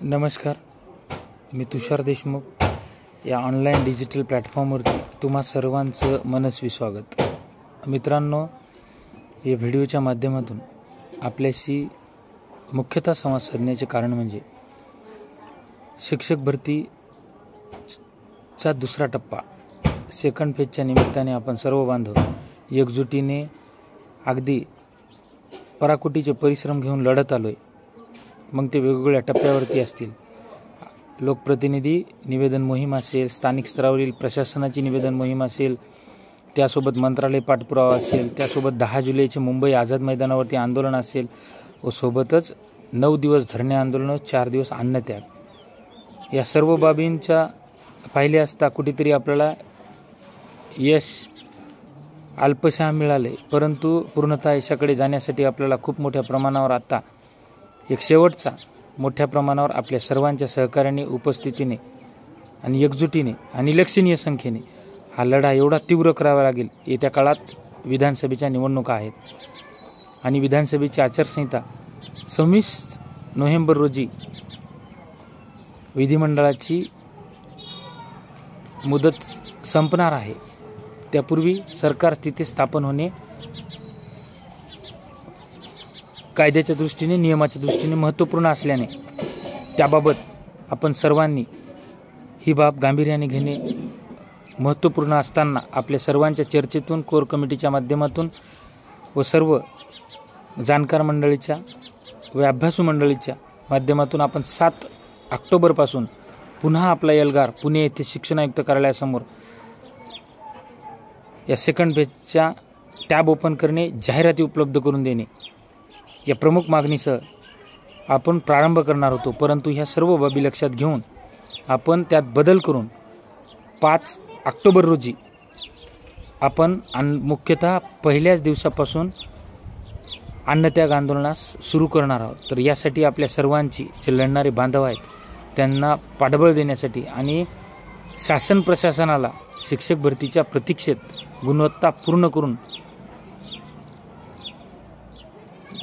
नमस्कार, मी तुषार देशमुख या online digital प्लॅटफॉर्मवरती तुम्हा सर्वांचं मनस्वी स्वागत. मित्रांनो, या व्हिडिओच्या माध्यमातून आपल्याशी मुख्यतः संवाद साधण्याचे कारण म्हणजे शिक्षक भरतीचा दुसरा टप्पा सेकंड फेजच्या निमित्ताने आपण सर्व बांधव एकजुटीने अगदी पराकोटीचे परिश्रम घेऊन लढत आलो आहे. मग ते वेगवेगळ्या टप्प्यावरती असतील. लोकप्रतिनिधी निवेदन मोहीम असेल, स्थानिक स्तरावरील प्रशासनाची निवेदन मोहीम असेल, त्यासोबत मंत्रालय पाठपुरावा असेल, त्यासोबत 10 जुलैचे मुंबई आझाद मैदानावरती आंदोलन असेल व सोबतच 9 दिवस धरणे आंदोलन, 4 दिवस अन्नत्याग. या सर्व बाबींच्या पाहिले असता कुठेतरी आपल्याला यश अल्पशः मिळाले, परंतु पूर्णतः यशाकडे जाण्यासाठी आपल्याला खूप मोठ्या प्रमाणावर आता एक शेवटचा मोठ्या प्रमाणावर आपल्या सर्वांच्या सहकार्याने, उपस्थितीने आणि एकजुटीने आणि लक्षणीय संख्येने हा लढा एवढा तीव्र करावा लागेल. येत्या काळात विधानसभेच्या निवडणुका आहेत आणि विधानसभेची आचारसंहिता 26 नोव्हेंबर रोजी विधिमंडळाची मुदत संपणार आहे. त्यापूर्वी सरकार तिथे स्थापन होणे कायद्याच्या दृष्टीने, नियमाच्या दृष्टीने महत्त्वपूर्ण असल्याने त्याबाबत आपण सर्वांनी ही बाब गांभीर्याने घेणे महत्त्वपूर्ण असताना आपल्या सर्वांच्या चर्चेतून, कोर कमिटीच्या माध्यमातून व सर्व जाणकार मंडळीच्या व अभ्यासू मंडळीच्या माध्यमातून आपण 7 ऑक्टोबरपासून पुन्हा आपला एल्गार पुणे येथे शिक्षण आयुक्त कार्यालयासमोर या सेकंड फेजच्या टॅब ओपन करणे, जाहिराती उपलब्ध करून देणे या प्रमुख मागणीसह आपण प्रारंभ करणार होतो. परंतु ह्या सर्व बाबी लक्षात घेऊन आपण त्यात बदल करून 5 ऑक्टोबर रोजी आपण मुख्यतः पहिल्याच दिवसापासून अन्नत्याग आंदोलनास सुरू करणार आहोत. तर यासाठी आपल्या सर्वांची जे लढणारे बांधव आहेत त्यांना पाठबळ देण्यासाठी आणि शासन प्रशासनाला शिक्षक भरतीच्या प्रतीक्षेत गुणवत्ता पूर्ण करून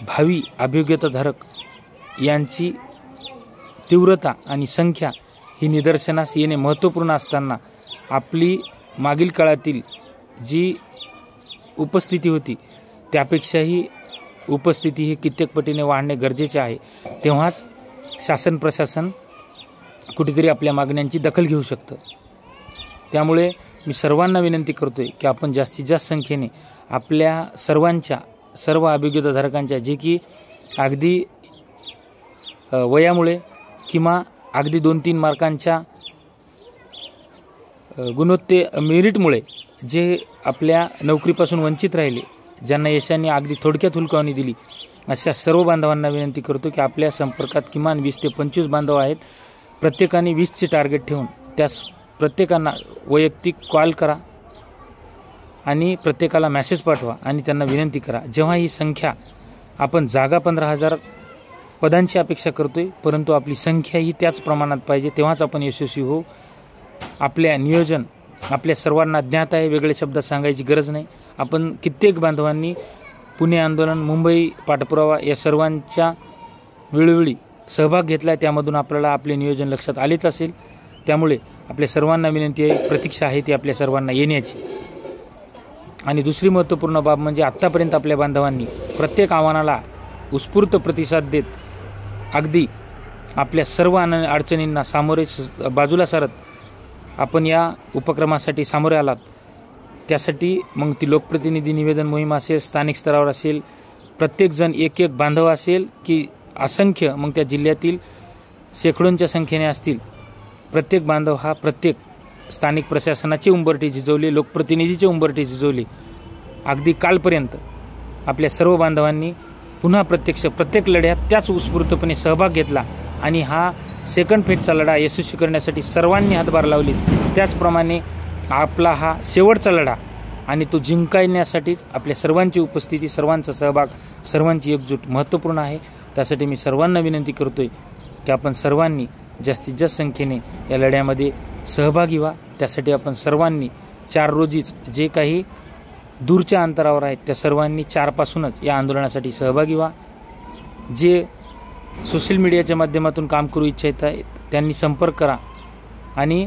भावी अभियोग्यताधारक यांची तीव्रता आणि संख्या ही निदर्शनास येणे महत्त्वपूर्ण असताना आपली मागील काळातील जी उपस्थिती होती त्यापेक्षाही उपस्थिती ही कित्येक पटीने वाढणे गरजेचे आहे. तेव्हाच शासन प्रशासन कुठेतरी आपल्या मागण्यांची दखल घेऊ शकतं. त्यामुळे मी सर्वांना विनंती करतोय की आपण जास्तीत जास्त संख्येने आपल्या सर्व अभियोग्यताधारकांच्या जे की अगदी वयामुळे किंवा अगदी 2-3 मार्कांच्या मेरिटमुळे जे आपल्या नोकरीपासून वंचित राहिले, ज्यांना यशाने अगदी थोडक्यात हुलकावणी दिली, अशा सर्व बांधवांना विनंती करतो की आपल्या संपर्कात किमान 20 ते 25 बांधव आहेत. प्रत्येकाने 20चे टार्गेट ठेवून त्यास प्रत्येकांना वैयक्तिक कॉल करा आणि प्रत्येकाला मेसेज पाठवा आणि त्यांना विनंती करा. जेव्हा ही संख्या आपण जागा 15,000 पदांची अपेक्षा करतोय, परंतु आपली संख्या ही त्याच प्रमाणात पाहिजे, तेव्हाच आपण यशस्वी होऊ. आपल्या नियोजन आपल्या सर्वांना ज्ञात आहे, वेगळे शब्दात सांगायची गरज नाही. आपण कित्येक बांधवांनी पुणे आंदोलन, मुंबई पाठपुरावा या सर्वांच्या वेळोवेळी सहभाग घेतला. त्यामधून आपल्याला आपले नियोजन लक्षात आलेच असेल. त्यामुळे आपल्या सर्वांना विनंती आहे, प्रतीक्षा आहे ती आपल्या सर्वांना येण्याची. आणि दुसरी महत्त्वपूर्ण बाब म्हणजे आत्तापर्यंत आपल्या बांधवांनी प्रत्येक आव्हानाला उत्स्फूर्त प्रतिसाद देत अगदी आपल्या सर्व अडचणींना बाजूला सारत आपण या उपक्रमासाठी सामोरे आलात. त्यासाठी मग ती लोकप्रतिनिधी निवेदन मोहीम असेल, स्थानिक स्तरावर असेल, प्रत्येकजण एक बांधव असेल की असंख्य, मग त्या जिल्ह्यातील शेकडोंच्या संख्येने असतील, प्रत्येक बांधव हा प्रत्येक स्थानिक प्रशासनाचे उंबरठे झिजवले, लोकप्रतिनिधीचे उंबरठे झिजवले. अगदी कालपर्यंत आपल्या सर्व बांधवांनी पुन्हा प्रत्येक लढ्यात त्याच उत्स्फूर्तपणे सहभाग घेतला आणि हा सेकंड फेजचा लढा यशस्वी करण्यासाठी सर्वांनी हातभार लावली. त्याचप्रमाणे आपला हा शेवटचा लढा आणि तो जिंकण्यासाठीच आपल्या सर्वांची उपस्थिती, सर्वांचा सहभाग, सर्वांची एकजूट महत्त्वपूर्ण आहे. त्यासाठी मी सर्वांना विनंती करतोय की आपण सर्वांनी जास्तीत जास्त संख्येने या लढ्यामध्ये सहभागी व्हा. त्यासाठी आपण सर्वांनी 4 रोजीच जे काही दूरच्या अंतरावर आहेत त्या सर्वांनी 4 पासूनच या आंदोलनासाठी सहभागी व्हा. जे सोशल मीडियाच्या माध्यमातून काम करू इच्छित आहेत त्यांनी संपर्क करा आणि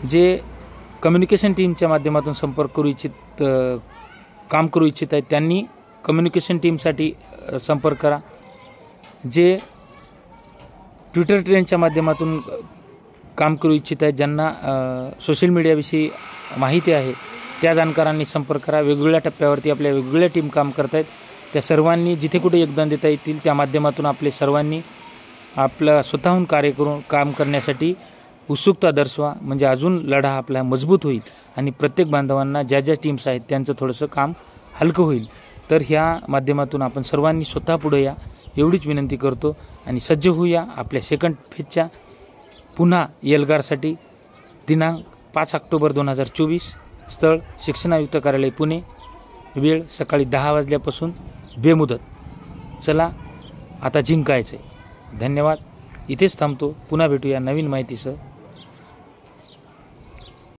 जे कम्युनिकेशन टीमच्या माध्यमातून काम करू इच्छित आहेत त्यांनी कम्युनिकेशन टीमसाठी संपर्क करा. जे ट्विटर ट्रेंडच्या माध्यमातून काम करू इच्छित आहेत ज्यांना सोशल मीडियाविषयी माहिती आहे त्या जाणकारांनी संपर्क करा. वेगवेगळ्या टप्प्यावरती आपल्या वेगवेगळ्या टीम काम करत आहेत. त्या सर्वांनी जिथे कुठे योगदान देता येतील त्या माध्यमातून आपले सर्वांनी आपलं स्वतःहून काम करण्यासाठी उत्सुकता दर्शवा. म्हणजे अजून लढा आपला मजबूत होईल आणि प्रत्येक बांधवांना ज्या ज्या टीम्स आहेत त्यांचं थोडंसं काम हलकं होईल. तर ह्या माध्यमातून आपण सर्वांनी स्वतः पुढे या एवढीच विनंती करतो आणि सज्ज होऊया आपल्या सेकंड फेजच्या पुन्हा एल्गारसाठी. दिनांक 5 ऑक्टोबर 2024. स्थळ शिक्षणायुक्त कार्यालय पुणे. वेळ सकाळी 10 वाजल्यापासून बेमुदत. चला आता जिंकायचं आहे. धन्यवाद. इथेच थांबतो. पुन्हा भेटूया नवीन माहितीसह.